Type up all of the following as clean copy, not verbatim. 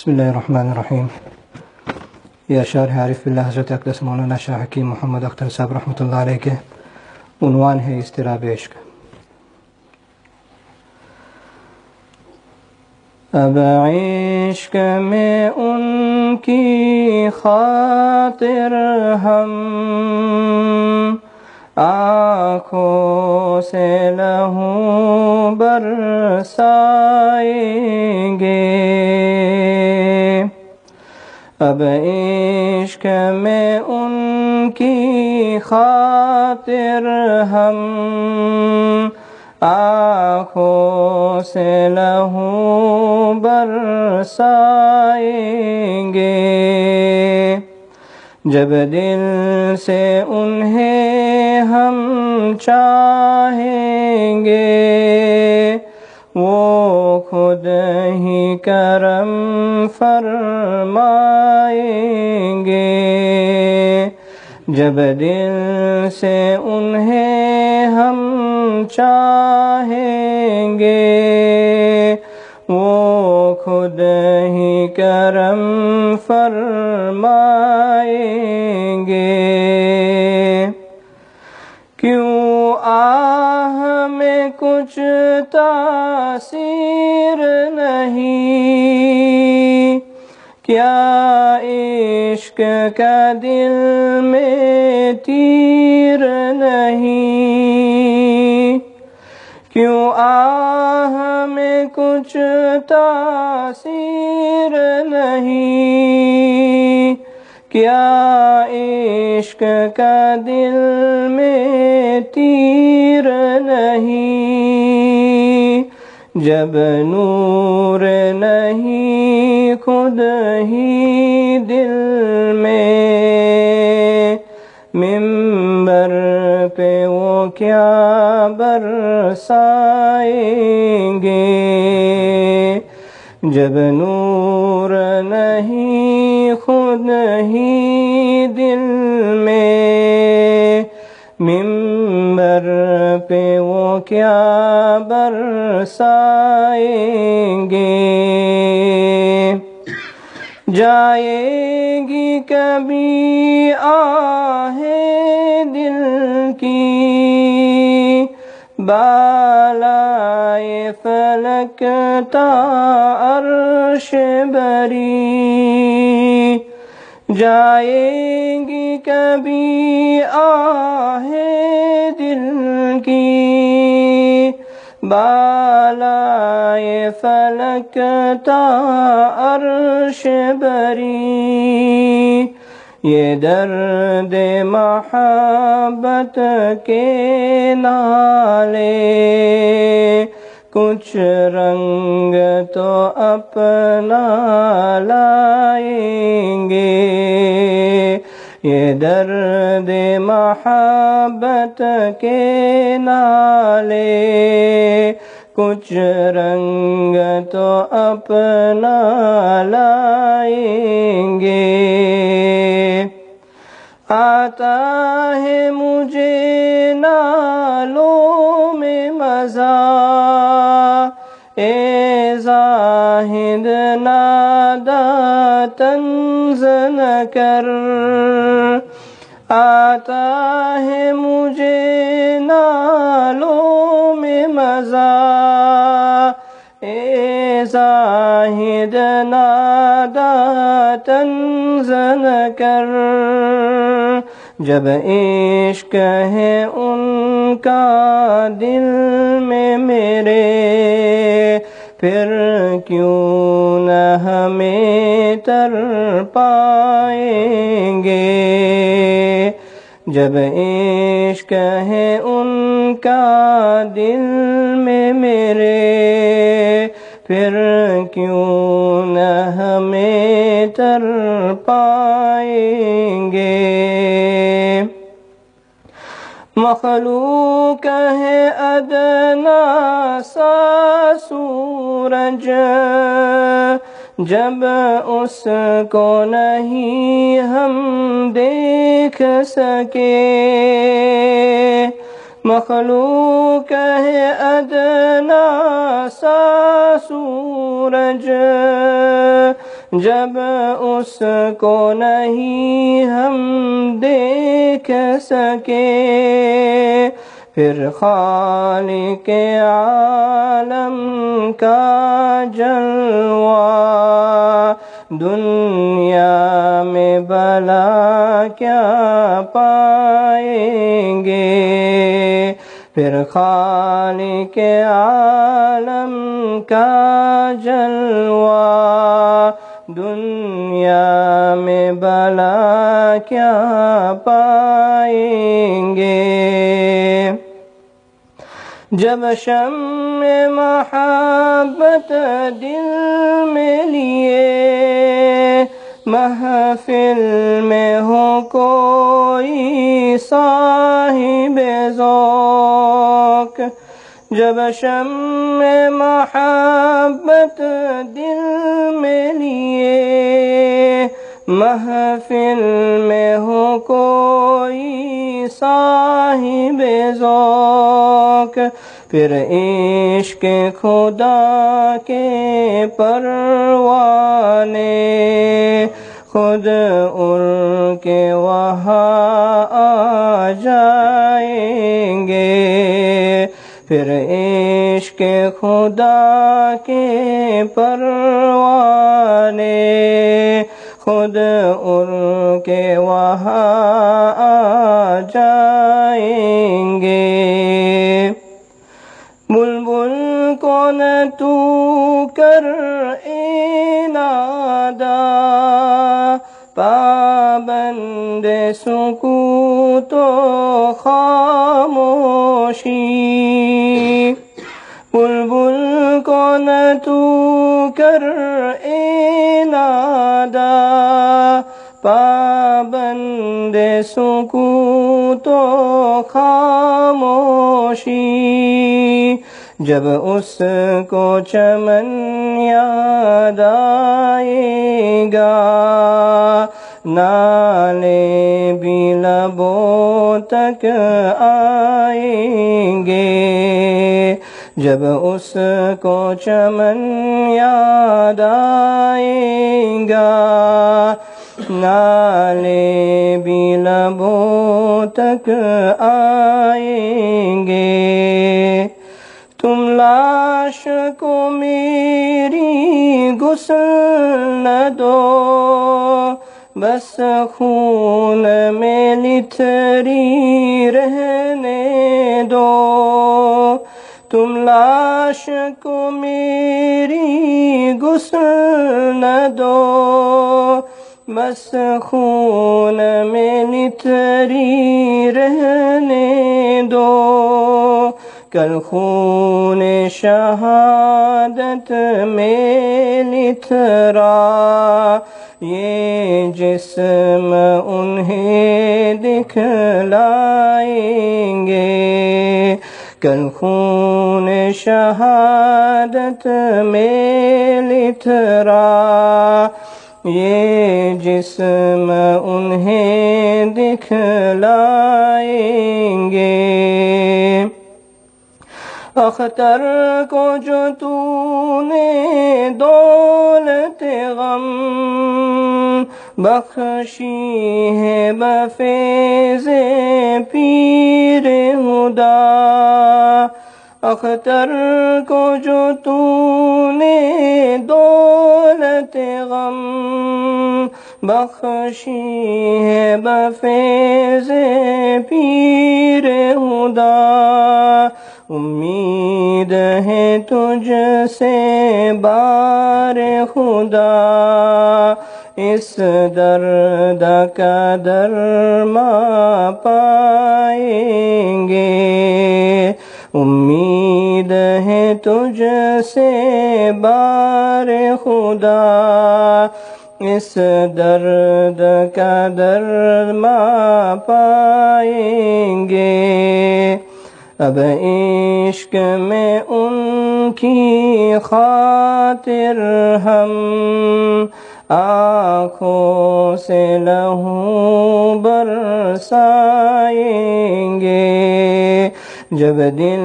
بسم اللہ الرحمن الرحیم. یہ اشعار عارف باللہ حضرت اقدس مولانا شاہ حکیم محمد اختر صاحب رحمۃ اللہ علیہ کے عنوان ہے اضطراب عشق. اب عشق میں ان کی خاطر ہم آنکھوں سے لہو برسائیں گے. اب عشق میں ان کی خاطر ہم آنکھوں سے لہو برسائیں گے. جب دل سے انہیں ہم چاہیں گے وہ خود ہی کرم فرمائیں گے. جب دل سے انہیں ہم چاہیں گے وہ خود ہی کرم فرمائیں گے. کیوں آہ میں کچھ تاثیر نہیں، کیا عشق کا دل میں تیر نہیں. کیوں آہ میں کچھ تاثیر نہیں، کیا عشق کا دل میں تیر نہیں. جب نور نہیں خود ہی دل میں منبر پہ وہ کیا برسائیں گے. جب نور نہیں خود ہی دل میں منبر پہ وہ کیا برسائیں گے. جائے گی کبھی آہیں دل کی بالائے فلک تا عرش بری. جائے گی کبھی آہیں دل کی بالائے فلک تا عرش بری. یہ درد محبت کے نالے کچھ رنگ تو اپنا لائیں گے. یہ درد محبت کے نالے کچھ رنگ تو اپنا لائیں گے. آتا ہے مجھے نالوں میں مزہ اے زاہد نادا طنز نہ کر. آتا ہے مجھے نالوں میں مزہ اے زاہد نادا طنز نہ کر. جب عشق ہے ان کا دل میں میرے پھر کیوں نہ ہمیں تر پائیں گے. جب عشق ہے ان کا دل میں میرے پھر کیوں نہ ہمیں تر پائیں گے. مخلوق ہے ادنا سا سورج جب اس کو نہیں ہم دیکھ سکے. مخلوق ہے ادنا سا سورج جب اس کو نہیں ہم دیکھ سکے، پھر خالق عالم کا جلوہ دنیا میں بھلا کیا پائیں گے، پھر خالق عالم کا جلوہ دنیا میں بھلا کیا پائیں گے۔ جب شمع محبت دل میں لیے محفل میں ہو کوئی صاحب ذوق، جب شمع محبت دل میں لیے محفل میں ہو کوئی صاحب ذوق، پھر عشق خدا کے پروانے خود اڑ کے وہاں آ جائیں گے، پھر عشق خدا کے پروانے خود اڑ کے وہاں آ جائیں گے۔ بلبل کو نہ تو کر اے نادا، پابند سکوت و خاموشی، بلبل کو نہ تو کر اے نادا، پابند سکوت و خاموشی، جب اس کو چمن یاد آئے گا نالے بھی لبوں تک آئیں گے، جب اس کو چمن یاد آئے گا نالے بھی لبوں تک آئیں گے۔ تم لاش کو میری غسل نہ دو، بس خون میں لتھری رہنے دو، تم لاش کو میری غسل نہ دو، بس خون میں لتھری رہنے دو، کل خون شہادت میں لتھرا یہ جسم انہیں دکھلائیں گے، کل خون شہادت میں لتھرا یہ جسم انہیں دکھلائیں گے۔ اختر کو جو تو نے دولت غم بخشی ہے بفیض پیر ہدا، اختر کو جو تو نے دولت غم بخشی ہے بفیض پیر ہدا، امید ہے تجھ سے بار خدا اس درد کا درما پائیں گے، امید ہے تجھ سے بار خدا اس درد کا درما پائیں گے۔ اب عشق میں ان کی خاطر ہم آنکھوں سے لہو برسائیں گے، جب دل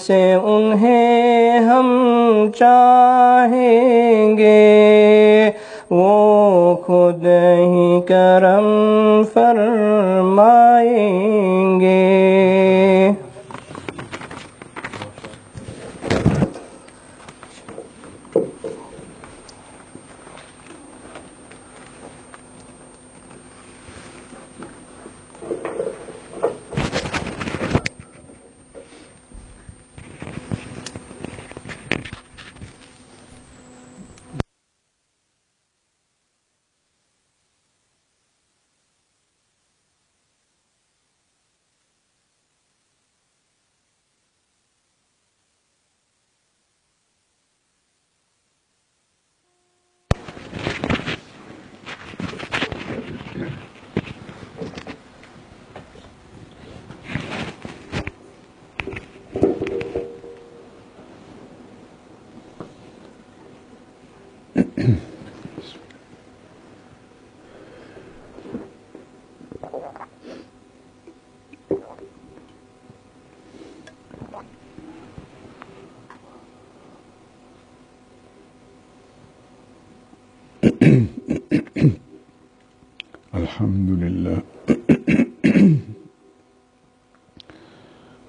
سے انہیں ہم چاہیں گے وہ خود ہی کرم فرمائیں گے۔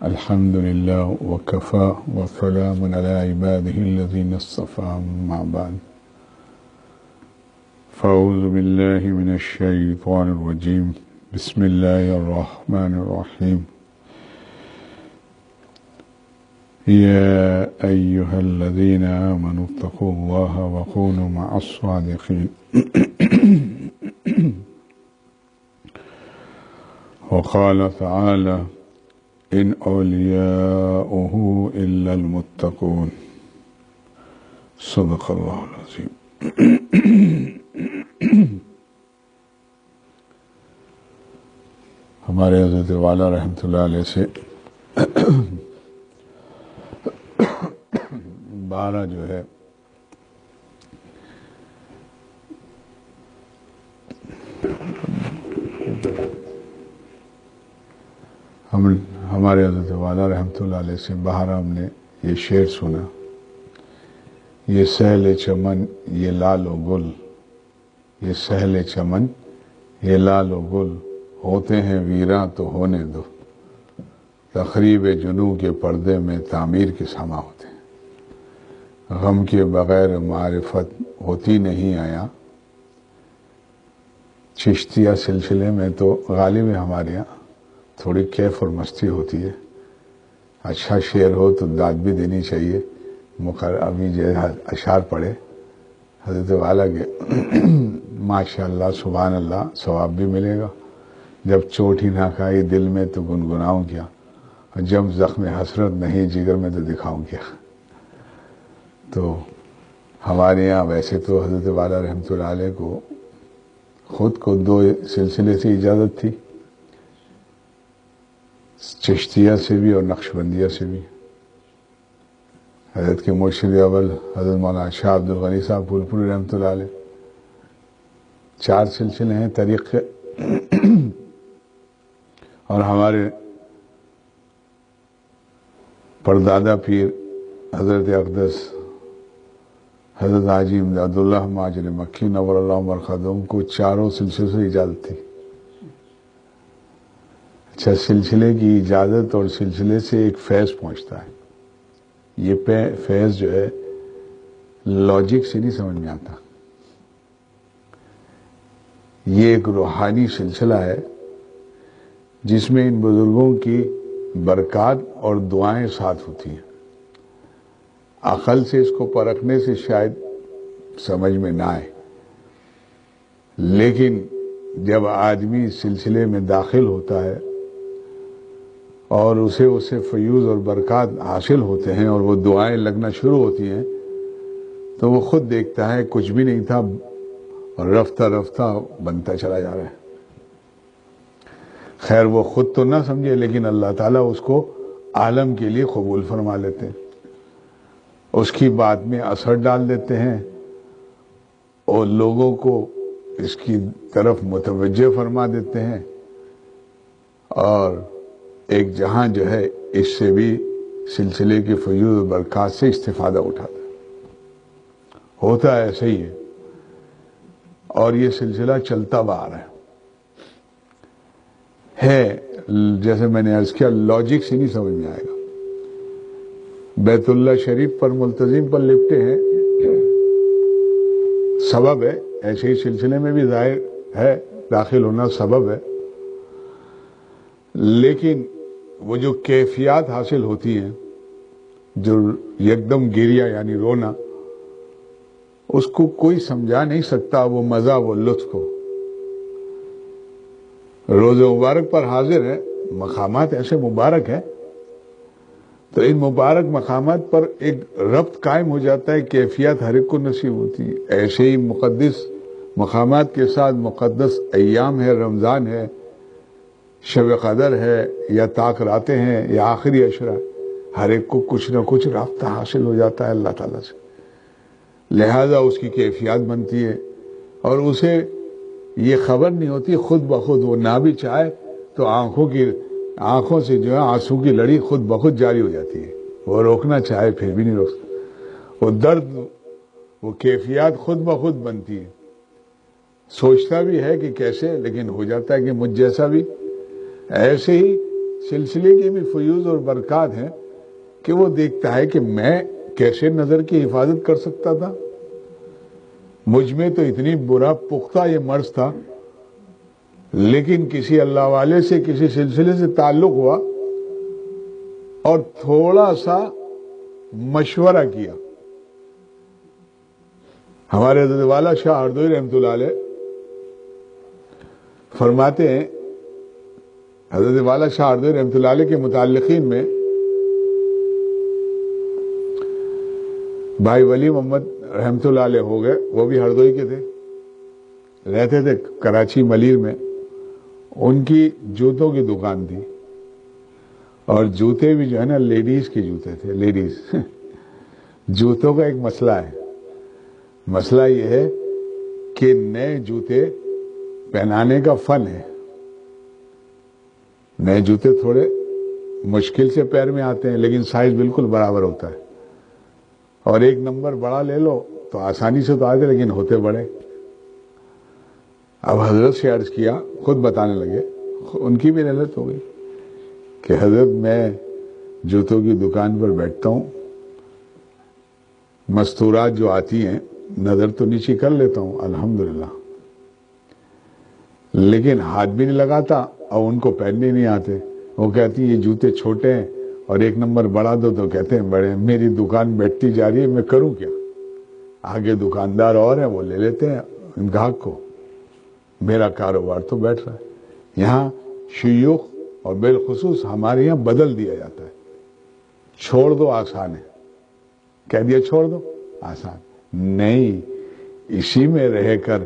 الحمد لله وكفى وسلام على عباده الذين اصطفى أما بعد فأعوذ بالله من الشيطان الرجيم بسم الله الرحمن الرحيم يا أيها الذين آمنوا اتقوا الله وكونوا مع الصادقين وقال تعالى إن أولياؤه إلا المتقون صدق الله العظيم۔ ہمارے حضرت والا رحمۃ اللہ علیہ سے 12 جو ہے ہمارے حضرت والا رحمۃ اللہ علیہ سے باہر ہم نے یہ شعر سنا، یہ سہل چمن یہ لال و گل، یہ سہل چمن یہ لال و گل، ہوتے ہیں ویراں تو ہونے دو، تخریب جنوں کے پردے میں تعمیر کے سما ہوتے ہیں، غم کے بغیر معرفت ہوتی نہیں آیا۔ چشتیہ سلسلے میں تو غالب ہے ہمارے یہاں تھوڑی کیف اور مستی ہوتی ہے، اچھا شعر ہو تو داد بھی دینی چاہیے۔ ابھی جو اشعار پڑھے حضرت والا کے ماشاءاللہ سبحان اللہ ثواب بھی ملے گا۔ جب چوٹ ہی نہ کھائی دل میں تو گنگناؤں کیا، اور جب زخم حسرت نہیں جگر میں تو دکھاؤں کیا۔ تو ہمارے یہاں ویسے تو حضرت والا رحمۃ اللہ علیہ کو خود کو 2 سلسلے سے اجازت تھی، چشتیہ سے بھی اور نقشبندیہ سے بھی۔ حضرت کے مرشد اول حضرت مولانا شاہ عبد الغنی صاحب پھول پوری رحمۃ اللہ علیہ، 4 سلسلے ہیں طریق کے، اور ہمارے پردادا پیر حضرت اقدس حضرت حاجی امداد اللہ مہاجر مکی نور اللہ مرقدم کو 4 سلسلوں سے اجازت تھی۔ اچھا، سلسلے کی اجازت اور سلسلے سے ایک فیض پہنچتا ہے، یہ فیض جو ہے لاجک سے نہیں سمجھ میں آتا، یہ ایک روحانی سلسلہ ہے جس میں ان بزرگوں کی برکات اور دعائیں ساتھ ہوتی ہیں۔ عقل سے اس کو پرکھنے سے شاید سمجھ میں نہ آئے، لیکن جب آدمی اس سلسلے میں داخل ہوتا ہے اور اسے فیوز اور برکات حاصل ہوتے ہیں اور وہ دعائیں لگنا شروع ہوتی ہیں، تو وہ خود دیکھتا ہے کچھ بھی نہیں تھا اور رفتہ رفتہ بنتا چلا جا رہا ہے۔ خیر وہ خود تو نہ سمجھے، لیکن اللہ تعالیٰ اس کو عالم کے لیے قبول فرما لیتے ہیں، اس کی بات میں اثر ڈال دیتے ہیں اور لوگوں کو اس کی طرف متوجہ فرما دیتے ہیں، اور ایک جہاں جو ہے اس سے بھی سلسلے کی فیوز و برکات سے استفادہ اٹھاتا ہے۔ ہوتا ہے ایسے ہی ہے، اور یہ سلسلہ چلتا ہوا آ رہا ہے جیسے میں نے عرض کیا لاجک سے نہیں سمجھ میں آئے گا. بیت اللہ شریف پر ملتزم پر لپٹے ہیں، سبب ہے، ایسے ہی سلسلے میں بھی ظاہر ہے داخل ہونا سبب ہے، لیکن وہ جو کیفیات حاصل ہوتی ہیں، جو یکدم گریہ یعنی رونا، اس کو کوئی سمجھا نہیں سکتا، وہ مزہ وہ لطف کو. روز مبارک پر حاضر ہے، مقامات ایسے مبارک ہیں، تو ان مبارک مقامات پر ایک ربط قائم ہو جاتا ہے، کیفیت ہر ایک کو نصیب ہوتی ہے. ایسے ہی مقدس مقامات کے ساتھ مقدس ایام ہے، رمضان ہے، شب قدر ہے، یا طاق راتیں ہیں، یا آخری عشرہ، ہر ایک کو کچھ نہ کچھ رابطہ حاصل ہو جاتا ہے اللہ تعالیٰ سے، لہذا اس کی کیفیت بنتی ہے، اور اسے یہ خبر نہیں ہوتی، خود بخود وہ نہ بھی چاہے تو آنکھوں سے جو ہے آنسو کی لڑی خود بخود جاری ہو جاتی ہے، وہ روکنا چاہے پھر بھی نہیں روک سکتا. وہ درد، وہ کیفیات خود بخود بنتی ہے، سوچتا بھی ہے کہ کیسے، لیکن ہو جاتا ہے کہ مجھ جیسا بھی. ایسے ہی سلسلے کی بھی فیوز اور برکات ہیں کہ وہ دیکھتا ہے کہ میں کیسے نظر کی حفاظت کر سکتا تھا، مجھ میں تو اتنی برا پختہ یہ مرض تھا، لیکن کسی اللہ والے سے کسی سلسلے سے تعلق ہوا اور تھوڑا سا مشورہ کیا. ہمارے حضرت والا شاہ ہردوئی رحمۃ اللہ علیہ فرماتے ہیں، حضرت والا شاہ ہردوئی رحمۃ اللہ علیہ کے متعلقین میں بھائی ولی محمد رحمۃ اللہ علیہ ہو گئے، وہ بھی ہردوئی کے تھے، رہتے تھے کراچی ملیر میں. ان کی جوتوں کی دکان تھی، اور جوتے بھی جو ہے نا لیڈیز کے جوتے تھے. لیڈیز جوتوں کا ایک مسئلہ ہے، مسئلہ یہ ہے کہ نئے جوتے پہنانے کا فن ہے. نئے جوتے تھوڑے مشکل سے پیر میں آتے ہیں، لیکن سائز بالکل برابر ہوتا ہے، اور ایک نمبر بڑا لے لو تو آسانی سے تو آتے، لیکن ہوتے بڑے. اب حضرت سے عرض کیا، خود بتانے لگے، ان کی بھی رحلت ہو گئی کہ حضرت میں جوتوں کی دکان پر بیٹھتا ہوں، مستورات جو آتی ہیں نظر تو نیچے کر لیتا ہوں الحمدللہ، لیکن ہاتھ بھی نہیں لگاتا، اور ان کو پہننے نہیں آتے. وہ کہتی ہیں یہ جوتے چھوٹے ہیں اور ایک نمبر بڑھا دو، تو کہتے ہیں بڑے. میری دکان بیٹھتی جا رہی ہے، میں کروں کیا؟ آگے دکاندار اور ہیں، وہ لے لیتے ہیں ان گاہک کو، میرا کاروبار تو بیٹھ رہا ہے. یہاں شیوخ اور بالخصوص ہمارے یہاں بدل دیا جاتا ہے، چھوڑ دو آسان ہے، کہہ دیا چھوڑ دو آسان نہیں. اسی میں رہ کر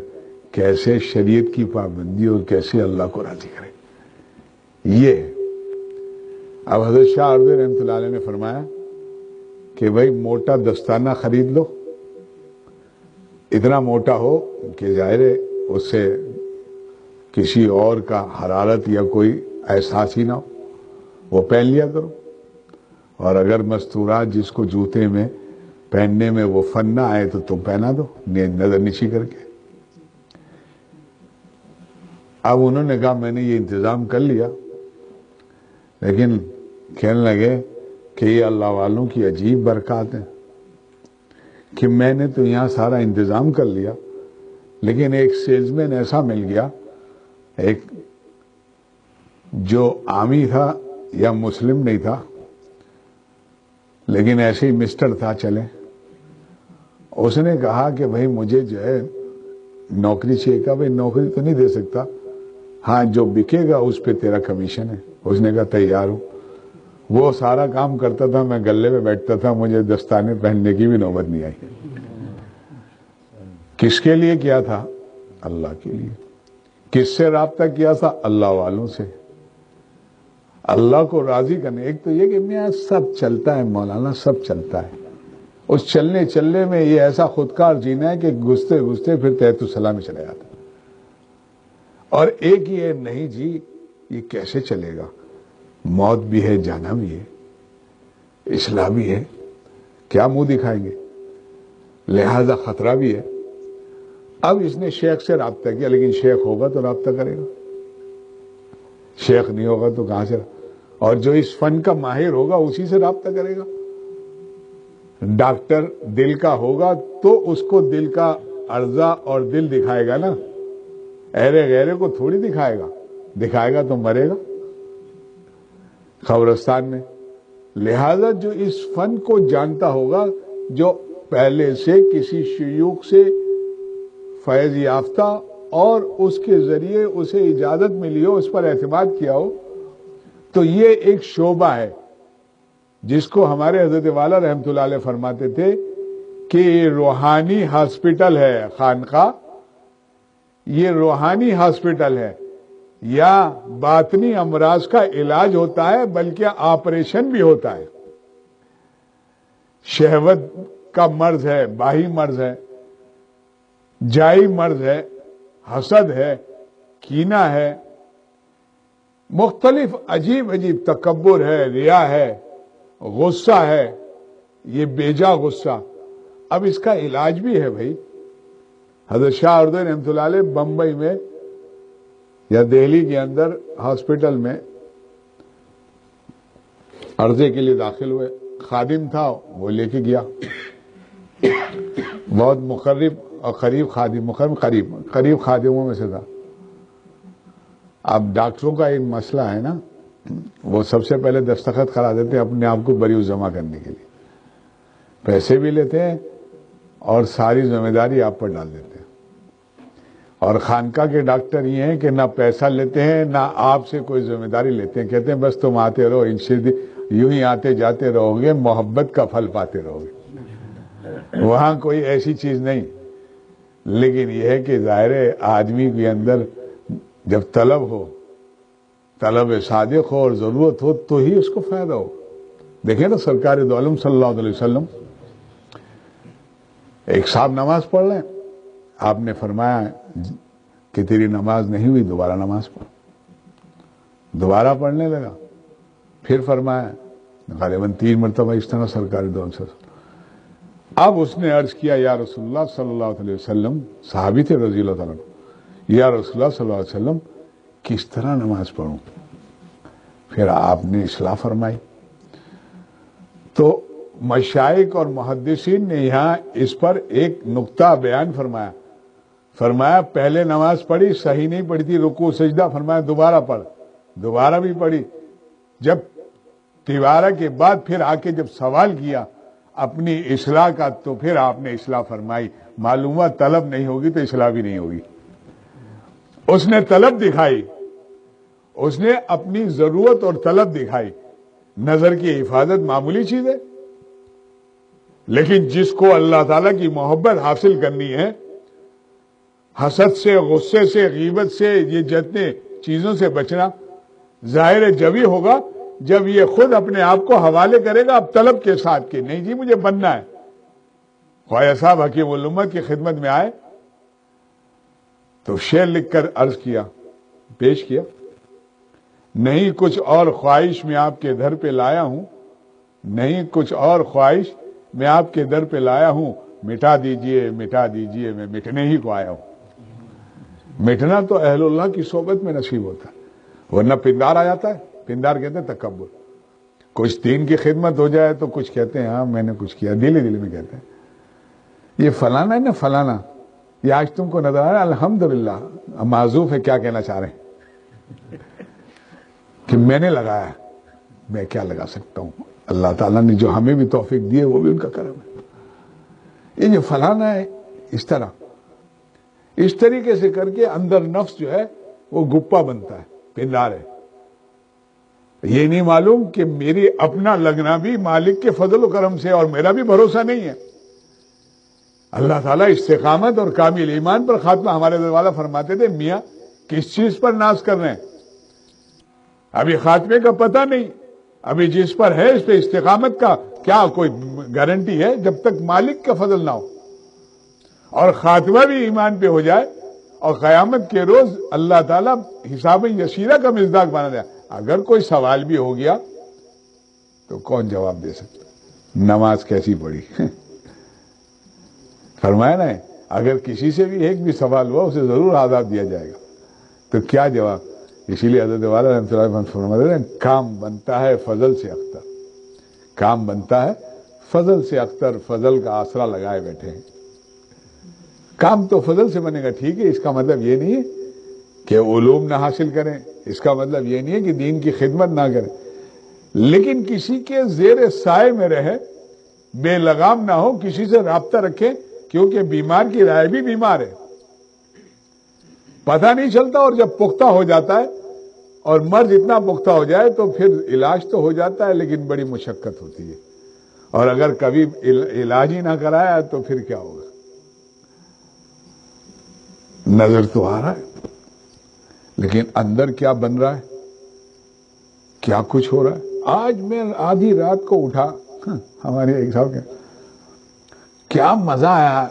کیسے شریعت کی پابندی اور کیسے اللہ کو راضی کرے، یہ ہے. اب حضرت شاہ ہردوئی رحمۃ اللہ علیہ نے فرمایا کہ بھائی موٹا دستانہ خرید لو، اتنا موٹا ہو کہ ظاہر ہے اس سے کسی اور کا حرارت یا کوئی احساس ہی نہ ہو، وہ پہن لیا کرو. اور اگر مستورات جس کو جوتے میں پہننے میں وہ فن نہ آئے تو تم پہنا دو نظر نیچی کر کے. اب انہوں نے کہا میں نے یہ انتظام کر لیا، لیکن کہنے لگے کہ یہ اللہ والوں کی عجیب برکات ہیں کہ میں نے تو یہاں سارا انتظام کر لیا، لیکن ایک سیلز مین ایسا مل گیا، ایک جو عامی تھا یا مسلم نہیں تھا، لیکن ایسے ہی مسٹر تھا چلے. اس نے کہا کہ بھائی مجھے جو ہے نوکری چاہیے. کہا بھائی نوکری تو نہیں دے سکتا، ہاں جو بکے گا اس پہ تیرا کمیشن ہے. اس نے کہا تیار ہوں. وہ سارا کام کرتا تھا، میں گلے میں بیٹھتا تھا، مجھے دستانے پہننے کی بھی نوبت نہیں آئی. کس کے لیے کیا تھا؟ اللہ کے لیے. کس سے رابطہ کیا تھا؟ اللہ والوں سے. اللہ کو راضی کرنے. ایک تو یہ کہ میاں سب چلتا ہے مولانا، سب چلتا ہے. اس چلنے میں یہ ایسا خودکار جینا ہے کہ گھستے گھستے پھر تحت السلام میں چلا جاتا. اور ایک یہ نہیں جی یہ کیسے چلے گا، موت بھی ہے، جانا بھی ہے، اصلاح بھی ہے، کیا منہ دکھائیں گے، لہذا خطرہ بھی ہے. اب اس نے شیخ سے رابطہ کیا، لیکن شیخ ہوگا تو رابطہ کرے گا، شیخ نہیں ہوگا تو کہاں سے؟ اور جو اس فن کا ماہر ہوگا اسی سے رابطہ کرے گا۔ ڈاکٹر دل کا ہوگا تو اس کو دل کا عرضہ اور دل دکھائے گا نا، ایرے غیرے کو تھوڑی دکھائے گا، دکھائے گا تو مرے گا قبرستان میں۔ لہذا جو اس فن کو جانتا ہوگا، جو پہلے سے کسی شیوخ سے فیض یافتہ اور اس کے ذریعے اسے اجازت ملی ہو، اس پر اعتماد کیا ہو، تو یہ ایک شعبہ ہے جس کو ہمارے حضرت والا رحمۃ اللہ علیہ فرماتے تھے کہ یہ روحانی ہاسپٹل ہے، خانقاہ یہ روحانی ہاسپٹل ہے، یا باطنی امراض کا علاج ہوتا ہے بلکہ آپریشن بھی ہوتا ہے۔ شہوت کا مرض ہے، باہی مرض ہے، جائی مرض ہے، حسد ہے، کینہ ہے، مختلف عجیب عجیب تکبر ہے، ریا ہے، غصہ ہے، یہ بیجا غصہ۔ اب اس کا علاج بھی ہے بھائی۔ حضرت شاہ اردو رحمۃ اللہ علیہ بمبئی میں یا دہلی کے اندر ہاسپٹل میں عرضے کے لیے داخل ہوئے، خادم تھا وہ لے کے گیا، بہت مقرب اور قریب خادم، قریب خادموں میں سے تھا۔ اب ڈاکٹروں کا ایک مسئلہ ہے نا، وہ سب سے پہلے دستخط کرا دیتے ہیں اپنے آپ کو بریو جمع کرنے کے لیے، پیسے بھی لیتے ہیں اور ساری ذمہ داری آپ پر ڈال دیتے ہیں۔ اور خانقاہ کے ڈاکٹر یہ ہیں کہ نہ پیسہ لیتے ہیں نہ آپ سے کوئی ذمہ داری لیتے ہیں، کہتے ہیں بس تم آتے رہو، یوں ہی آتے جاتے رہو گے، محبت کا پھل پاتے رہو گے، وہاں کوئی ایسی چیز نہیں۔ لیکن یہ ہے کہ ظاہر آدمی کے اندر جب طلب ہو، طلب صادق ہو اور ضرورت ہو تو ہی اس کو فائدہ ہو۔ دیکھیں نا سرکار دو عالم صلی اللہ علیہ وسلم، ایک صاحب نماز پڑھ لیں، آپ نے فرمایا کہ تیری نماز نہیں ہوئی، دوبارہ نماز پڑھ۔ دوبارہ پڑھنے لگا، پھر فرمایا، غالباً 3 مرتبہ اس طرح سرکار دو عالم صلی اللہ علیہ وسلم۔ اب اس نے عرض کیا یا رسول اللہ صلی اللہ علیہ وسلم، صحابی تھے رضی اللہ تعالیٰ عنہ، یا رسول اللہ صلی اللہ علیہ وسلم کس طرح نماز پڑھوں؟ پھر آپ نے اصلاح فرمائی۔ تو مشائخ اور محدثین نے یہاں اس پر ایک نقطہ بیان فرمایا پہلے نماز پڑھی صحیح نہیں پڑھی تھی، رکوع سجدہ، فرمایا دوبارہ پڑھ، دوبارہ بھی پڑھی۔ جب تیوارہ کے بعد پھر آ کے جب سوال کیا اپنی اصلاح کا تو پھر آپ نے اصلاح فرمائی۔ معلوم ہوا طلب نہیں ہوگی تو اصلاح بھی نہیں ہوگی۔ اس نے طلب دکھائی، اس نے اپنی ضرورت اور طلب دکھائی۔ نظر کی حفاظت معمولی چیز ہے، لیکن جس کو اللہ تعالیٰ کی محبت حاصل کرنی ہے، حسد سے، غصے سے، غیبت سے، یہ جتنے چیزوں سے بچنا ظاہر جب ہی ہوگا جب یہ خود اپنے آپ کو حوالے کرے گا اب طلب کے ساتھ کہ نہیں جی مجھے بننا ہے۔ خواجہ صاحب حکیم الامت کی خدمت میں آئے تو شعر لکھ کر عرض کیا، پیش کیا، نہیں کچھ اور خواہش میں آپ کے در پہ لایا ہوں، نہیں کچھ اور خواہش میں آپ کے در پہ لایا ہوں، مٹا دیجئے مٹا دیجئے میں مٹنے ہی کو آیا ہوں۔ مٹنا تو اہل اللہ کی صحبت میں نصیب ہوتا ہے، ورنہ پندار آ جاتا ہے۔ پندار کہتے ہیں تکبر، کچھ دین کی خدمت ہو جائے تو کچھ کہتے ہیں ہاں میں نے کچھ کیا، دل میں کہتے ہیں یہ فلانا ہے نا فلانا، یہ آج تم کو نظر آ رہا ہے، الحمدللہ معذوف ہے، کیا کہنا چاہ رہے ہیں کہ میں نے لگایا، میں کیا لگا سکتا ہوں؟ اللہ تعالیٰ نے جو ہمیں بھی توفیق دی ہے وہ بھی ان کا کرم ہے۔ یہ جو فلانا ہے اس طرح، اس طریقے سے کر کے اندر نفس جو ہے وہ گپا بنتا ہے، پندار ہے۔ یہ نہیں معلوم کہ میری اپنا لگنا بھی مالک کے فضل و کرم سے، اور میرا بھی بھروسہ نہیں ہے۔ اللہ تعالیٰ استقامت اور کامل ایمان پر خاتمہ ہمارے والا فرماتے تھے، میاں کس چیز پر ناز کر رہے ہیں؟ ابھی خاتمے کا پتہ نہیں، ابھی جس پر ہے اس پہ استقامت کا کیا کوئی گارنٹی ہے جب تک مالک کا فضل نہ ہو، اور خاتمہ بھی ایمان پہ ہو جائے اور قیامت کے روز اللہ تعالیٰ حساب یسیرہ کا مصداق بنا دیا۔ اگر کوئی سوال بھی ہو گیا تو کون جواب دے سکتا؟ نماز کیسی پڑھی؟ فرمایا نا اگر کسی سے بھی ایک بھی سوال ہوا اسے ضرور آداب دیا جائے گا. تو کیا جواب؟ اسی لیے حضرت والا رحمۃ اللہ علیہ فرماتے ہیں کام بنتا ہے فضل سے اختر، کام بنتا ہے فضل سے اختر، فضل کا آسرا لگائے بیٹھے ہیں. کام تو فضل سے بنے گا، ٹھیک ہے، اس کا مطلب یہ نہیں ہے کہ علوم نہ حاصل کریں، اس کا مطلب یہ نہیں ہے کہ دین کی خدمت نہ کریں، لیکن کسی کے زیر سائے میں رہے، بے لگام نہ ہو، کسی سے رابطہ رکھیں، کیونکہ بیمار کی رائے بھی بیمار ہے، پتہ نہیں چلتا، اور جب پختہ ہو جاتا ہے اور مرض اتنا پختہ ہو جائے تو پھر علاج تو ہو جاتا ہے لیکن بڑی مشقت ہوتی ہے، اور اگر کبھی علاج ہی نہ کرایا تو پھر کیا ہوگا؟ نظر تو آ رہا ہے لیکن اندر کیا بن رہا ہے، کیا کچھ ہو رہا ہے. آج میں آدھی رات کو اٹھا، ہمارے ایک صاحب کے کیا مزہ آیا،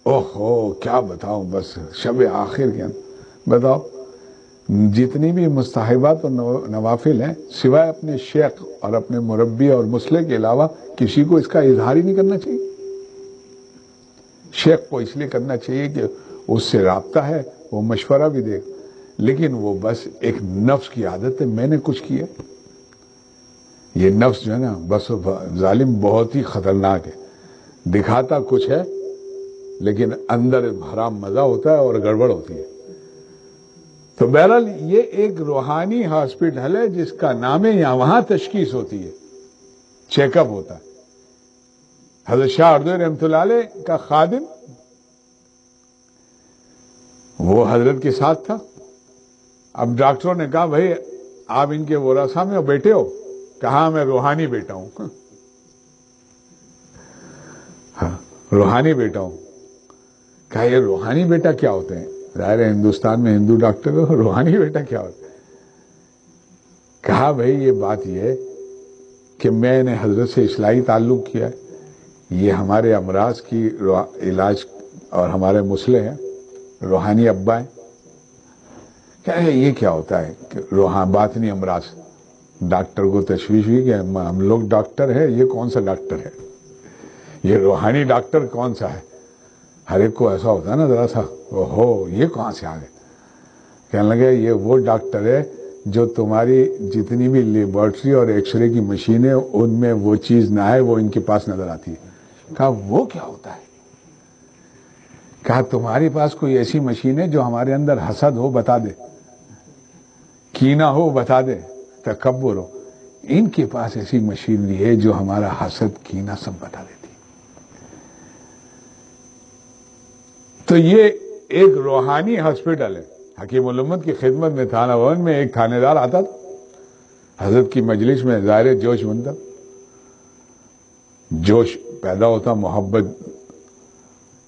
اوہو کیا بتاؤں، بس شب آخر کے بتاؤ، جتنی بھی مستحبات اور نوافل ہیں سوائے اپنے شیخ اور اپنے مربی اور مسلح کے علاوہ کسی کو اس کا اظہار ہی نہیں کرنا چاہیے. شیخ کو اس لیے کرنا چاہیے کہ اس سے رابطہ ہے، وہ مشورہ بھی دے، لیکن وہ بس ایک نفس کی عادت ہے، میں نے کچھ کیا. یہ نفس جو ہے نا بس ظالم بہت ہی خطرناک ہے، دکھاتا کچھ ہے لیکن اندر حرام مزہ ہوتا ہے اور گڑبڑ ہوتی ہے. تو بہرحال یہ ایک روحانی ہاسپٹل ہے جس کا نام ہے، یہاں وہاں تشخیص ہوتی ہے، چیک اپ ہوتا ہے. حضرت شاہ اردو رحمۃ اللہ علیہ کا خادم وہ حضرت کے ساتھ تھا. اب ڈاکٹروں نے کہا بھائی آپ ان کے ورثہ میں بیٹے ہو؟ کہا میں روحانی بیٹا ہوں. ہاں روحانی بیٹا ہوں. کہا یہ روحانی بیٹا کیا ہوتے ہیں؟ ظاہر ہے ہندوستان میں ہندو ڈاکٹر ہو، روحانی بیٹا کیا ہوتا ہے؟ کہا بھائی یہ بات یہ ہے کہ میں نے حضرت سے اصلاحی تعلق کیا ہے، یہ ہمارے امراض کی علاج اور ہمارے مسئلے ہیں، روحانی ابا ہیں. کیا ہے یہ کیا ہوتا ہے کہ باطنی امراض؟ ڈاکٹر کو تشویش ہوئی کہ ہم لوگ ڈاکٹر ہیں، یہ کون سا ڈاکٹر ہے، یہ روحانی ڈاکٹر کون سا ہے؟ ہر ایک کو ایسا ہوتا ہے نا ذرا سا، اوہو یہ کہاں سے آ گئے. کہنے لگے یہ وہ ڈاکٹر ہے جو تمہاری جتنی بھی لیبارٹری اور ایکس رے کی مشینیں ان میں وہ چیز نہ ہے وہ ان کے پاس نظر آتی ہے. کہا وہ کیا ہوتا ہے؟ کہا تمہارے پاس کوئی ایسی مشین ہے جو ہمارے اندر حسد ہو بتا دے، کینہ ہو بتا دے، تکبر ہو؟ ان کے پاس ایسی مشینری ہے جو ہمارا حسد کینہ سب بتا دیتی. تو یہ ایک روحانی ہاسپٹل ہے. حکیم الامت کی خدمت میں تھانہ بھون میں ایک تھانے دار آتا تھا، حضرت کی مجلس میں ظاہر جوش بنتا، جوش پیدا ہوتا، محبت.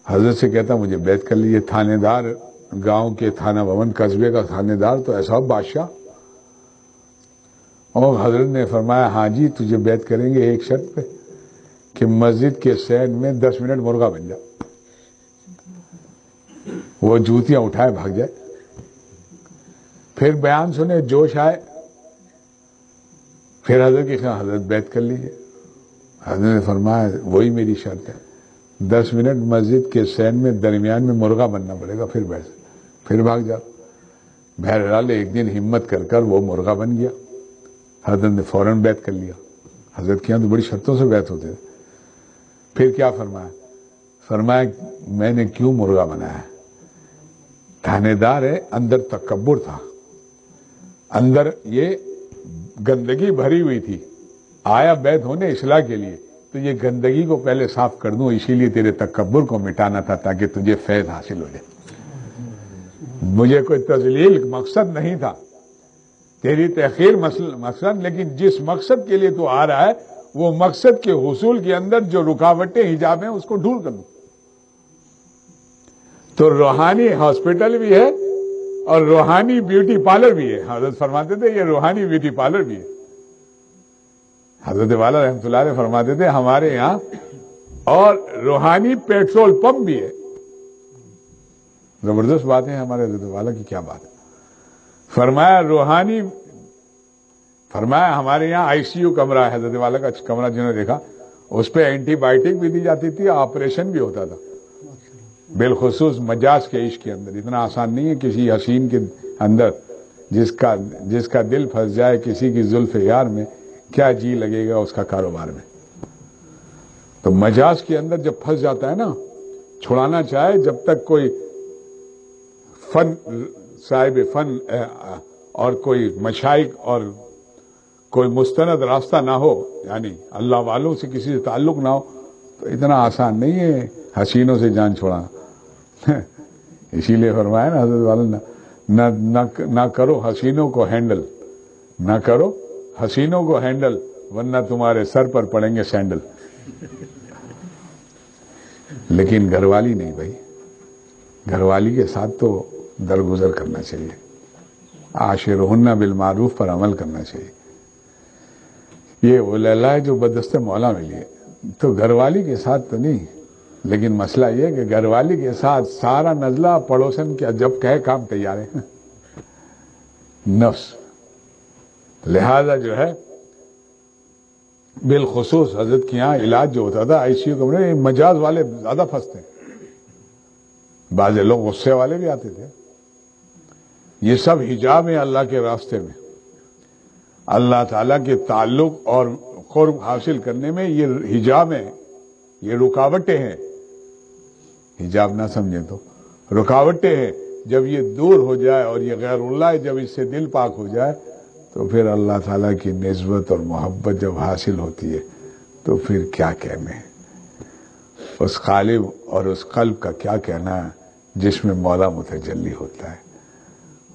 حضرت سے کہتا مجھے بیعت کر لیجیے. تھانے دار گاؤں کے تھانہ بھون قصبے کا تھانے دار تو ایسا بادشاہ. اور حضرت نے فرمایا ہاں جی تجھے بیعت کریں گے ایک شرط پہ کہ مسجد کے سینڈ میں 10 منٹ مرغا بن جا، وہ جوتیاں اٹھائے بھاگ جائے. پھر بیان سنے، جوش آئے، پھر حضرت کی حضرت بیعت کر لیجیے. حضرت نے فرمایا وہی میری شرط ہے، 10 منٹ مسجد کے سین میں درمیان میں مرغا بننا پڑے گا، پھر بھاگ جاؤ. بہرحال ایک دن ہمت کر وہ مرغا بن گیا. حضرت نے فوراً بیعت کر لیا. حضرت کے یہاں تو بڑی شرطوں سے بیعت ہوتے تھے. پھر کیا فرمایا میں نے کیوں مرغا بنایا؟ تھانے دار ہے، اندر تکبر تھا، اندر یہ گندگی بھری ہوئی تھی. آیا بیعت ہونے اصلاح کے لیے تو یہ گندگی کو پہلے صاف کر دوں، اسی لیے تیرے تکبر کو مٹانا تھا تاکہ تجھے فیض حاصل ہو جائے. مجھے کوئی تذلیل مقصد نہیں تھا، تیری تحقیر مقصد، لیکن جس مقصد کے لیے تو آ رہا ہے وہ مقصد کے حصول کے اندر جو رکاوٹیں حجاب ہیں اس کو دور کر دوں. تو روحانی ہاسپٹل بھی ہے اور روحانی بیوٹی پارلر بھی ہے. حضرت فرماتے تھے یہ روحانی بیوٹی پارلر بھی ہے. حضرت والا رحمۃ اللہ علیہ فرماتے تھے ہمارے یہاں اور روحانی پیٹرول پمپ بھی ہے. زبردست بات ہے ہمارے حضرت والا کی، کیا بات ہے. فرمایا ہمارے یہاں آئی سی یو کمرہ ہے. حضرت والا کا کمرہ جنہوں نے دیکھا اس پہ اینٹی بائیوٹک بھی دی جاتی تھی، آپریشن بھی ہوتا تھا. بالخصوص مجاز کے عشق کے اندر اتنا آسان نہیں ہے کسی حسین کے اندر جس کا دل پھنس جائے کسی کی زلف یار میں، کیا جی لگے گا اس کا کاروبار میں. تو مجاز کے اندر جب پھنس جاتا ہے نا، چھڑانا چاہے جب تک کوئی فن صاحب فن اور کوئی مشائخ اور کوئی مستند راستہ نہ ہو، یعنی اللہ والوں سے کسی سے تعلق نہ ہو، تو اتنا آسان نہیں ہے حسینوں سے جان چھوڑانا. اسی لیے فرمایا نا حضرت والا نہ کرو حسینوں کو ہینڈل، نہ کرو حسینوں کو ہینڈل ورنہ تمہارے سر پر پڑیں گے سینڈل. لیکن گھر والی نہیں بھائی، گھر والی کے ساتھ تو درگزر کرنا چاہیے، عاشرہن بالمعروف پر عمل کرنا چاہیے. یہ وہ لیلا ہے جو بدست مولا ملی ہے، تو گھر والی کے ساتھ تو نہیں. لیکن مسئلہ یہ کہ گھر والی کے ساتھ سارا نزلہ پڑوسن کیا جب کہے کام تیار ہے نفس. لہذا جو ہے بالخصوص حضرت کے یہاں علاج جو ہوتا تھا آئی سی یو کمرے، مجاز والے زیادہ پھنستے ہیں، بعض لوگ غصے والے بھی آتے تھے. یہ سب حجاب ہیں اللہ کے راستے میں، اللہ تعالیٰ کے تعلق اور قرب حاصل کرنے میں یہ حجاب ہیں، یہ رکاوٹیں ہیں. حجاب نہ سمجھیں تو رکاوٹیں ہیں. جب یہ دور ہو جائے اور یہ غیر اللہ جب اس سے دل پاک ہو جائے تو پھر اللہ تعالیٰ کی نسبت اور محبت جب حاصل ہوتی ہے تو پھر کیا کہنے، اس قالب اور اس قلب کا کیا کہنا جس میں مولا متجلی ہوتا ہے.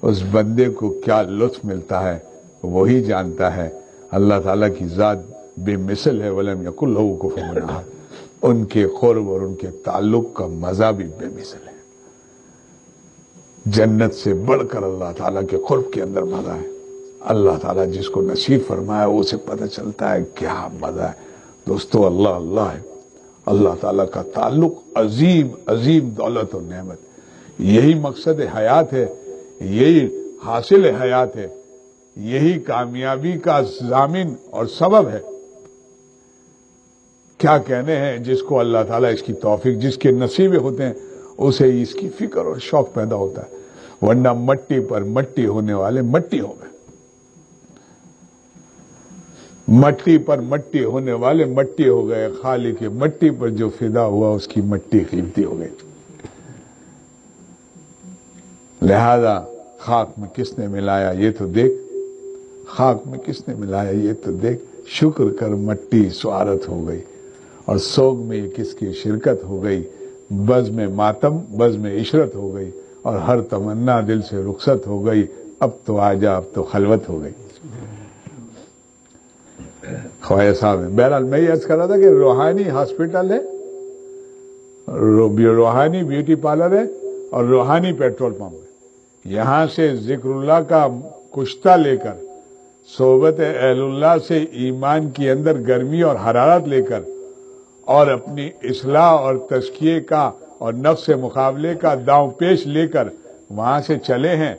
اس بندے کو کیا لطف ملتا ہے وہی جانتا ہے. اللہ تعالیٰ کی ذات بے مثل ہے، ولم یکن لہ کفوا احد. ان کے قرب اور ان کے تعلق کا مزہ بھی بے مثل ہے. جنت سے بڑھ کر اللہ تعالیٰ کے قرب کے اندر مزہ ہے. اللہ تعالیٰ جس کو نصیب فرمایا اسے پتہ چلتا ہے کیا مزہ ہے. دوستو اللہ اللہ ہے. اللہ تعالیٰ کا تعلق عظیم عظیم دولت اور نعمت. یہی مقصد حیات ہے، یہی حاصل حیات ہے، یہی کامیابی کا ضامن اور سبب ہے. کیا کہنے ہیں جس کو اللہ تعالیٰ اس کی توفیق، جس کے نصیبے ہوتے ہیں اسے اس کی فکر اور شوق پیدا ہوتا ہے. ورنہ مٹی پر مٹی ہونے والے مٹی ہو گئے، مٹی پر مٹی ہونے والے مٹی ہو گئے. خالق کے مٹی پر جو فدا ہوا اس کی مٹی قیمتی ہو گئی. لہذا خاک میں کس نے ملایا یہ تو دیکھ، خاک میں کس نے ملایا یہ تو دیکھ. شکر کر مٹی سوارت ہو گئی اور سوگ میں یہ کس کی شرکت ہو گئی. بزم ماتم بزم عشرت ہو گئی اور ہر تمنا دل سے رخصت ہو گئی. اب تو آجا اب تو خلوت ہو گئی. خواجہ صاحب ہیں. بہرحال میں یہ عرض کر رہا تھا کہ روحانی ہاسپٹل ہے، روحانی بیوٹی پارلر ہے اور روحانی پیٹرول پمپ ہے. یہاں سے ذکر اللہ کا کشتہ لے کر، صحبت اہل اللہ سے ایمان کے اندر گرمی اور حرارت لے کر اور اپنی اصلاح اور تزکیے کا اور نفس مقابلے کا داؤں پیش لے کر وہاں سے چلے ہیں.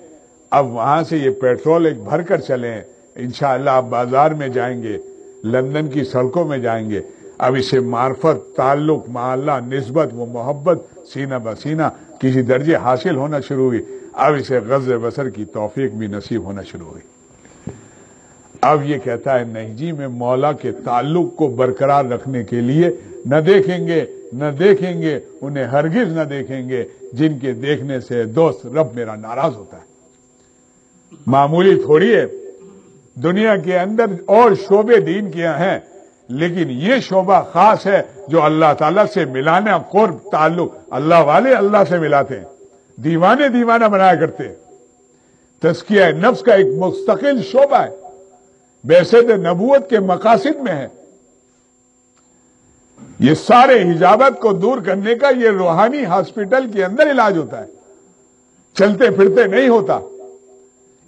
اب وہاں سے یہ پیٹرول ایک بھر کر چلے ہیں. انشاءاللہ آپ بازار میں جائیں گے، لندن کی سڑکوں میں جائیں گے. اب اسے معرفت، تعلق مع اللہ، نسبت و محبت سینہ بسینہ کسی درجے حاصل ہونا شروع ہوئی. اب اسے غض بصر کی توفیق بھی نصیب ہونا شروع ہوئی. اب یہ کہتا ہے نہجی میں مولا کے تعلق کو برقرار رکھنے کے لیے نہ دیکھیں گے انہیں ہرگز نہ دیکھیں گے جن کے دیکھنے سے دوست رب میرا ناراض ہوتا ہے. معمولی تھوڑی ہے. دنیا کے اندر اور شعبے دین کے ہیں لیکن یہ شعبہ خاص ہے جو اللہ تعالیٰ سے ملانا، قرب، تعلق. اللہ والے اللہ سے ملاتے ہیں، دیوانے دیوانہ بنایا کرتے ہیں. تزکیہ نفس کا ایک مستقل شعبہ ہے، بعثت نبوت کے مقاصد میں ہے. یہ سارے حجابت کو دور کرنے کا یہ روحانی ہاسپٹل کے اندر علاج ہوتا ہے، چلتے پھرتے نہیں ہوتا.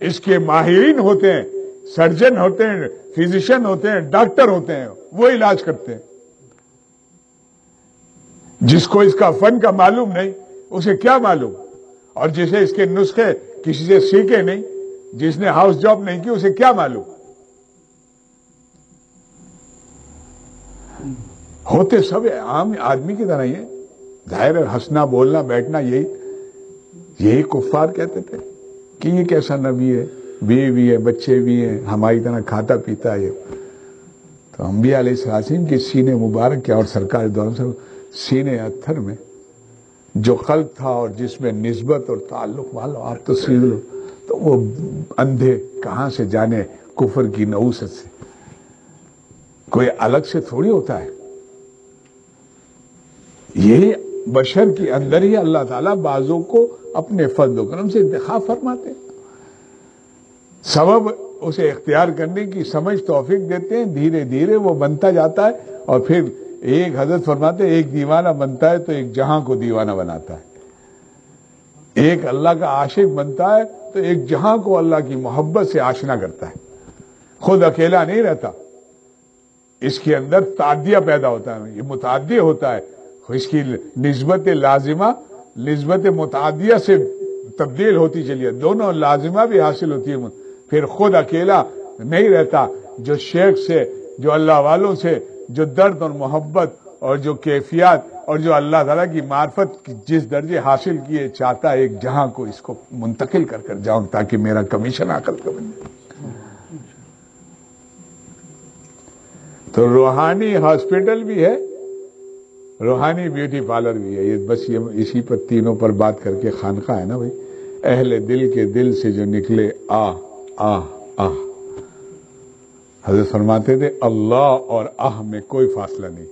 اس کے ماہرین ہوتے ہیں، سرجن ہوتے ہیں، فزیشین ہوتے ہیں، ڈاکٹر ہوتے ہیں، وہ علاج کرتے ہیں. جس کو اس کا فن کا معلوم نہیں اسے کیا معلوم، اور جسے اس کے نسخے کسی سے سیکھے نہیں، جس نے ہاؤس جاب نہیں کی اسے کیا معلوم. ہوتے سب عام آدمی کی طرح ہی ہیں. ظاہر ہے ہنسنا بولنا بیٹھنا یہی کفار کہتے تھے کہ یہ کیسا نبی ہے، بیوی بھی ہے، بچے بھی ہیں، ہماری طرح کھاتا پیتا ہے۔ تو انبیاء علیہ السلام کے سینے مبارک کیا اور سرکار دور سے سینے اتھر میں جو قلب تھا اور جس میں نسبت اور تعلق والو آپ تصویر لو تو وہ اندھے کہاں سے جانے کفر کی نحوست سے، کوئی الگ سے تھوڑی ہوتا ہے، یہ بشر کے اندر ہی اللہ تعالیٰ بعضوں کو اپنے فضل و کرم سے انتخاب فرماتے ہیں، سبب اسے اختیار کرنے کی سمجھ توفیق دیتے ہیں، دھیرے دھیرے وہ بنتا جاتا ہے، اور پھر ایک حضرت فرماتے ہیں ایک دیوانہ بنتا ہے تو ایک جہاں کو دیوانہ بناتا ہے، ایک اللہ کا عاشق بنتا ہے تو ایک جہاں کو اللہ کی محبت سے آشنا کرتا ہے، خود اکیلا نہیں رہتا، اس کے اندر تعدیہ پیدا ہوتا ہے، یہ متعدی ہوتا ہے، اس کی نسبت لازمہ نسبت متعدیہ سے تبدیل ہوتی چلی ہے، دونوں لازمہ بھی حاصل ہوتی ہے، پھر خود اکیلا نہیں رہتا، جو شیخ سے، جو اللہ والوں سے، جو درد اور محبت اور جو کیفیات اور جو اللہ تعالیٰ کی معرفت جس درجے حاصل کیے چاہتا ہے ایک جہاں کو اس کو منتقل کر جاؤں تاکہ میرا کمیشن عقل کا بن جائے۔ تو روحانی ہاسپٹل بھی ہے، روحانی بیوٹی پارلر بھی ہے، یہ بس یہ اسی پر تینوں پر بات کر کے خانقاہ ہے نا بھائی، اہل دل کے دل سے جو نکلے آہ آہ آہ، حضرت فرماتے تھے اللہ اور آہ میں کوئی فاصلہ نہیں،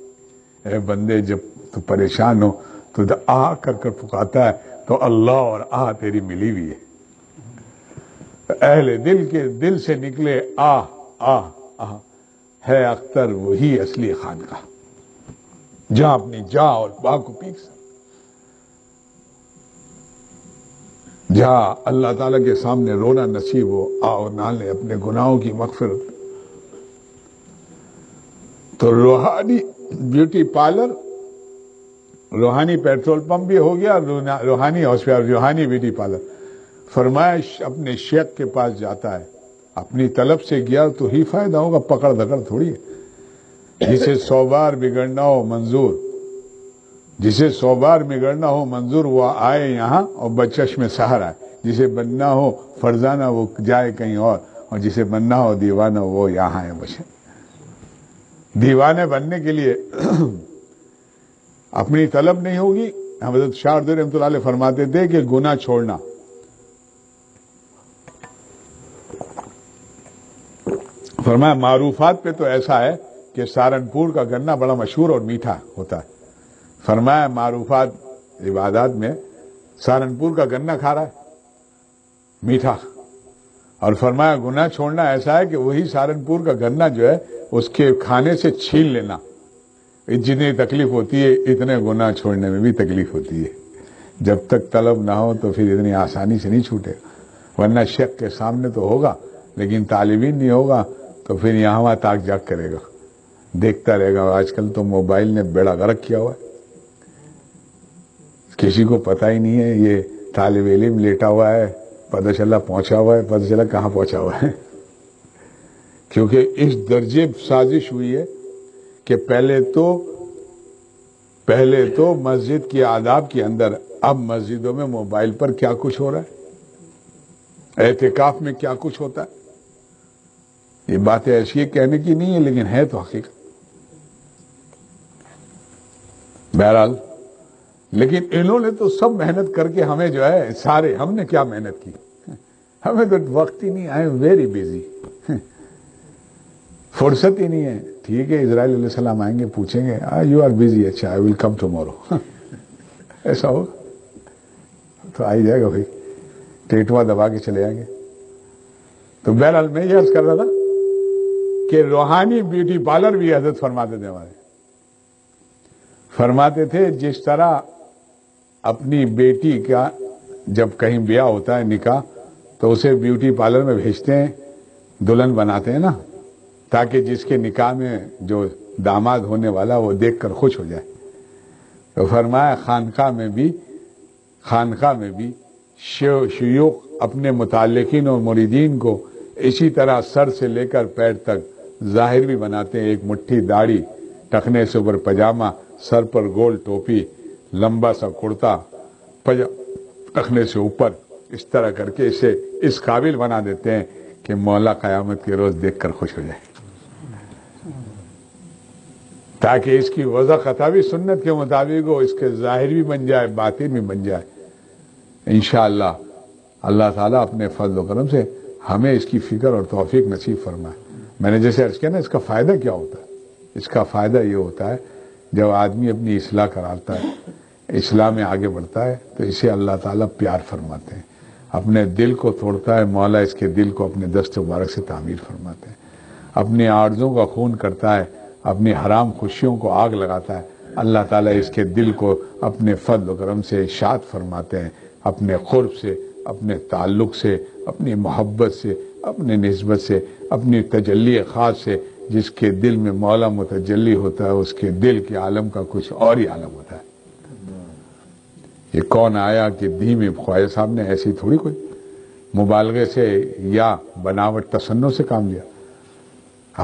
اے بندے جب تو پریشان ہو تو آہ کر کر پکاتا ہے تو اللہ اور آہ تیری ملی ہوئی ہے، اہل دل کے دل سے نکلے آہ آہ آہ، ہے اختر وہی اصلی خانقاہ جہاں اپنی جا اور با کو پیک سکتے، جہاں اللہ تعالیٰ کے سامنے رونا نصیب ہو، آؤ نالے اپنے گناہوں کی مغفرت۔ تو روحانی بیوٹی پارلر، روحانی پیٹرول پمپ بھی ہو گیا، روحانی ہاسپٹل، روحانی بیوٹی پارلر۔ فرمایا اپنے شیخ کے پاس جاتا ہے، اپنی طلب سے گیا تو ہی فائدہ ہوگا، پکڑ دکڑ تھوڑی ہے، جسے 100 بار بگڑنا ہو منظور، جسے 100 بار بگڑنا ہو منظور وہ آئے یہاں اور بچش میں سحر آئے، جسے بننا ہو فرزانہ وہ جائے کہیں اور جسے بننا ہو دیوانہ وہ یہاں ہے بشر۔ دیوانے بننے کے لیے اپنی طلب نہیں ہوگی، حضرت شاہ رحمۃ اللہ علیہ فرماتے تھے کہ گناہ چھوڑنا، فرمایا معروفات پہ تو ایسا ہے کہ سہارنپور کا گنا بڑا مشہور اور میٹھا ہوتا ہے، فرمایا معروفات عبادات میں سہارنپور کا گنا کھا رہا ہے میٹھا، اور فرمایا گناہ چھوڑنا ایسا ہے کہ وہی سہارنپور کا گنا جو ہے اس کے کھانے سے چھین لینا، جتنی تکلیف ہوتی ہے اتنے گناہ چھوڑنے میں بھی تکلیف ہوتی ہے، جب تک طلب نہ ہو تو پھر اتنی آسانی سے نہیں چھوٹے، ورنہ شیخ کے سامنے تو ہوگا لیکن طالبین نہیں ہوگا تو پھر یہاں وہاں تاک جاگ کرے گا، دیکھتا رہے گا۔ آج کل تو موبائل نے بیڑا غرق کیا ہوا ہے، کسی کو پتہ ہی نہیں ہے یہ طالب علم لیٹا ہوا ہے، پتہ چلا پہنچا ہوا ہے، پتہ چلا کہاں پہنچا ہوا ہے، کیونکہ اس درجے سازش ہوئی ہے کہ پہلے تو مسجد کی آداب کے اندر، اب مسجدوں میں موبائل پر کیا کچھ ہو رہا ہے، اعتکاف میں کیا کچھ ہوتا ہے، یہ باتیں ایسی کہنے کی نہیں ہے لیکن ہے تو حقیقت۔ بہرحال لیکن انہوں نے تو سب محنت کر کے ہمیں جو ہے سارے، ہم نے کیا محنت کی، ہمیں تو وقت ہی نہیں، آئی ایم ویری بزی، فرصت ہی نہیں ہے۔ ٹھیک ہے اسرائیل علیہ السلام آئیں گے پوچھیں گے یو آر بزی، اچھا آئی ول کم ٹمورو، ایسا ہوگا تو آئی جائے گا بھائی، ٹیٹوا دبا کے چلے آئیں گے۔ تو بہرحال میں یہ عرض کر رہا تھا کہ روحانی بیوٹی پارلر بھی حضرت فرماتے تھے، ہمارے فرماتے تھے جس طرح اپنی بیٹی کا جب کہیں بیاہ ہوتا ہے نکاح تو اسے بیوٹی پارلر میں بھیجتے ہیں، دلہن بناتے ہیں نا، تاکہ جس کے نکاح میں جو داماد ہونے والا وہ دیکھ کر خوش ہو جائے۔ تو فرمایا خانقاہ میں بھی شیوخ اپنے متعلقین اور مریدین کو اسی طرح سر سے لے کر پیر تک ظاہر بھی بناتے ہیں، ایک مٹھی داڑھی، ٹخنے سے اوپر پجامہ، سر پر گول ٹوپی، لمبا سا کرتا رکھنے سے اوپر اس طرح کر کے اسے اس قابل بنا دیتے ہیں کہ مولا قیامت کے روز دیکھ کر خوش ہو جائے، تاکہ اس کی وضع خطا بھی سنت کے مطابق ہو، اس کے ظاہر بھی بن جائے، باطن بھی بن جائے۔ انشاءاللہ اللہ تعالیٰ اپنے فضل و کرم سے ہمیں اس کی فکر اور توفیق نصیب فرمائے۔ میں نے جیسے عرض کیا نا، اس کا فائدہ کیا ہوتا ہے؟ اس کا فائدہ یہ ہوتا ہے جب آدمی اپنی اصلاح کراتا ہے، اصلاح میں آگے بڑھتا ہے، تو اسے اللہ تعالیٰ پیار فرماتے ہیں، اپنے دل کو توڑتا ہے، مولا اس کے دل کو اپنے دست مبارک سے تعمیر فرماتے ہیں، اپنی آرزوں کا خون کرتا ہے، اپنی حرام خوشیوں کو آگ لگاتا ہے، اللہ تعالیٰ اس کے دل کو اپنے فضل و کرم سے اشاد فرماتے ہیں، اپنے قرب سے، اپنے تعلق سے، اپنی محبت سے، اپنے نسبت سے، اپنی تجلی خاص سے۔ جس کے دل میں مولا متجلی ہوتا ہے اس کے دل کے عالم کا کچھ اور ہی عالم ہوتا ہے۔ یہ کون آیا کہ دھیمے خواجہ صاحب نے ایسی تھوڑی کوئی مبالغے سے یا بناوٹ تصنع سے کام لیا،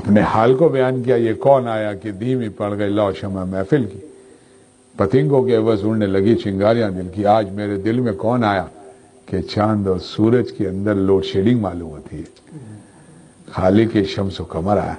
اپنے حال کو بیان کیا۔ یہ کون آیا کہ دھیمی پڑ گئے لو شمع محفل کی، پتنگوں کے عوض اڑنے لگی چنگاریاں دل کی۔ آج میرے دل میں کون آیا کہ چاند اور سورج کے اندر لوڈ شیڈنگ معلوم ہوتی ہے۔ خالق شمس و قمر آیا،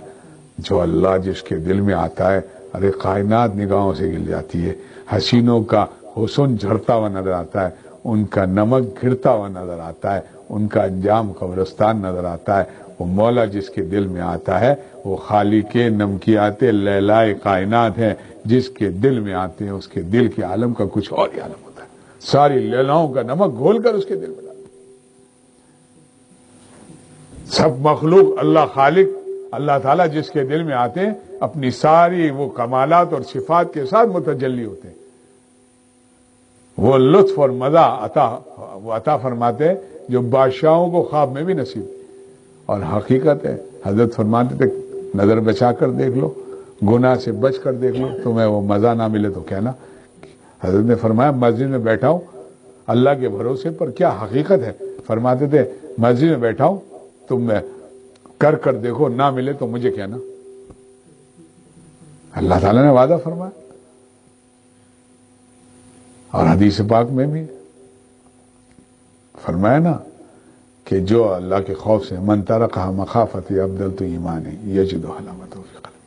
جو اللہ جس کے دل میں آتا ہے، ارے کائنات نگاہوں سے گر جاتی ہے۔ حسینوں کا حسن جھڑتا ہوا نظر آتا ہے، ان کا نمک گرتا ہوا نظر آتا ہے، ان کا انجام قبرستان نظر آتا ہے۔ وہ مولا جس کے دل میں آتا ہے وہ خالق نمکیات لیلائے کائنات ہے، جس کے دل میں آتے ہیں اس کے دل کے عالم کا کچھ اور ہی عالم ہوتا ہے۔ ساری لیلاؤں کا نمک گھول کر اس کے دل میں ڈالتے ہیں۔ سب مخلوق اللہ خالق اللہ تعالیٰ جس کے دل میں آتے ہیں اپنی ساری وہ کمالات اور صفات کے ساتھ متجلی ہوتے ہیں۔ وہ لطف اور مزہ عطا فرماتے ہیں جو بادشاہوں کو خواب میں بھی نصیب۔ اور حقیقت ہے، حضرت فرماتے تھے نظر بچا کر دیکھ لو، گناہ سے بچ کر دیکھ لو، تمہیں وہ مزہ نہ ملے تو کہنا۔ حضرت نے فرمایا مسجد میں بیٹھا ہوں اللہ کے بھروسے پر، کیا حقیقت ہے؟ فرماتے تھے مسجد میں بیٹھا ہوں تم کر دیکھو، نہ ملے تو مجھے کہنا۔ اللہ تعالیٰ نے وعدہ فرمایا، اور حدیث پاک میں بھی فرمایا نا کہ جو اللہ کے خوف سے من ترکہ مخافت ابدلت ایمانہ یجد حلاوتہ فی قلبہ۔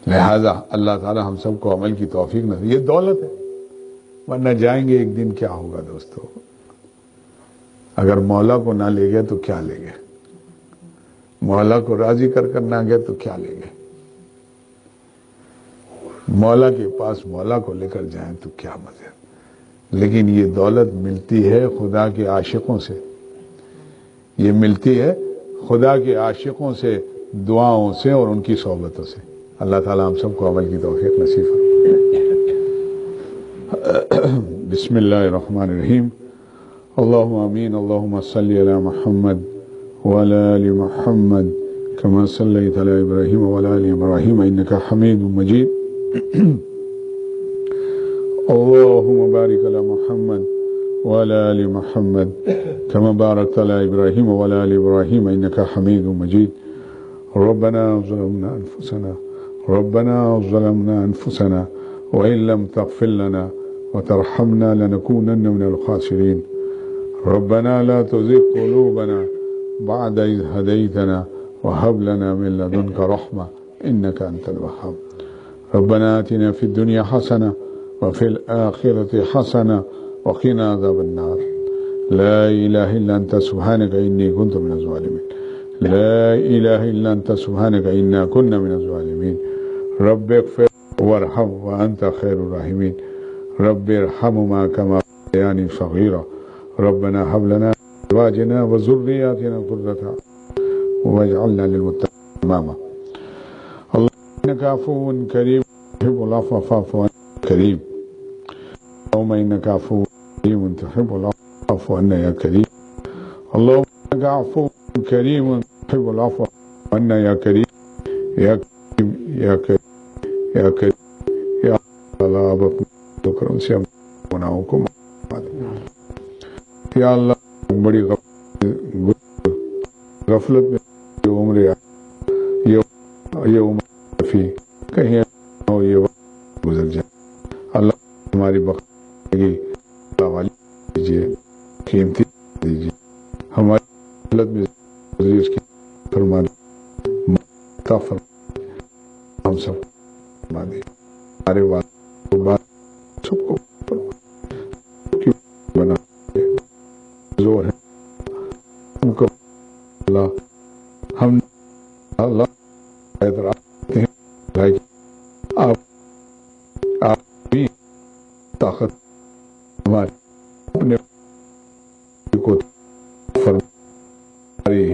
لہذا اللہ تعالی ہم سب کو عمل کی توفیق نہ دے۔ یہ دولت ہے، ورنہ جائیں گے ایک دن کیا ہوگا دوستو؟ اگر مولا کو نہ لے گئے تو کیا لے گئے؟ مولا کو راضی کر نہ گئے تو کیا لے گئے؟ مولا کے پاس مولا کو لے کر جائیں تو کیا مزے۔ لیکن یہ دولت ملتی ہے خدا کے عاشقوں سے، یہ ملتی ہے خدا کے عاشقوں سے، دعاؤں سے اور ان کی صحبتوں سے۔ اللہ تعالیٰ ہم سب کو عمل کی توفیق نصیب فرمائے۔ بسم اللہ الرحمن الرحیم۔ اللہم آمین۔ اللہم صلی علی محمد وعلی آل محمد کما صلیت علی ابراہیم وعلی آل ابراہیم انکا حمید مجید۔ اللہم بارک علی محمد وعلی آل محمد كما باركت على إبراهيم وعلى آل إبراهيم إنك حميد مجيد۔ ربنا ظلمنا أنفسنا وإن لم تغفر لنا وترحمنا لنكونن من الخاسرين۔ ربنا لا تزغ قلوبنا بعد إذ هديتنا وهب لنا من لدنك رحمة إنك أنت الوهاب۔ ربنا آتنا في الدنيا حسنة وفي الآخرة حسنة وقنا عذاب النار۔ لا إله إلا أنت سبحانك إني كنت من الظالمين۔ لا إله إلا أنت سبحانك إنا كنا من الظالمين۔ رب اغفر وارحم وأنت خير الراحمين۔ رب ارحمهما كما ربياني صغيرا۔ ربنا هب لنا من أزواجنا وذرياتنا قرة أعين واجعلنا للمتقين إماما۔ اللهم إنك عفو كريم تحب العفو فاعف عنا كريم۔ اللهم إنك عفو كريم تحب العفو عنا يا كريم۔ اللهم إنك عفو كريم تحب العفو عنا يا كريم يا كريم يا كريم يا كريم يا اللہ اب اپنے کرم سے ہم گناہوں کو معاف فرما دے یا اللہ۔ بڑی غفلت میں یہ عمر یہ عمر فی کہیں یہ وقت گزر جائے، اللہ عزیز کی فرما ہم سب فرما دی ہمارے والد سب کو بنا زور ہے ہم کو اللہ ہم اللہ ہیں آپ بھی طاقت ہمارے اپنے کو فرمائی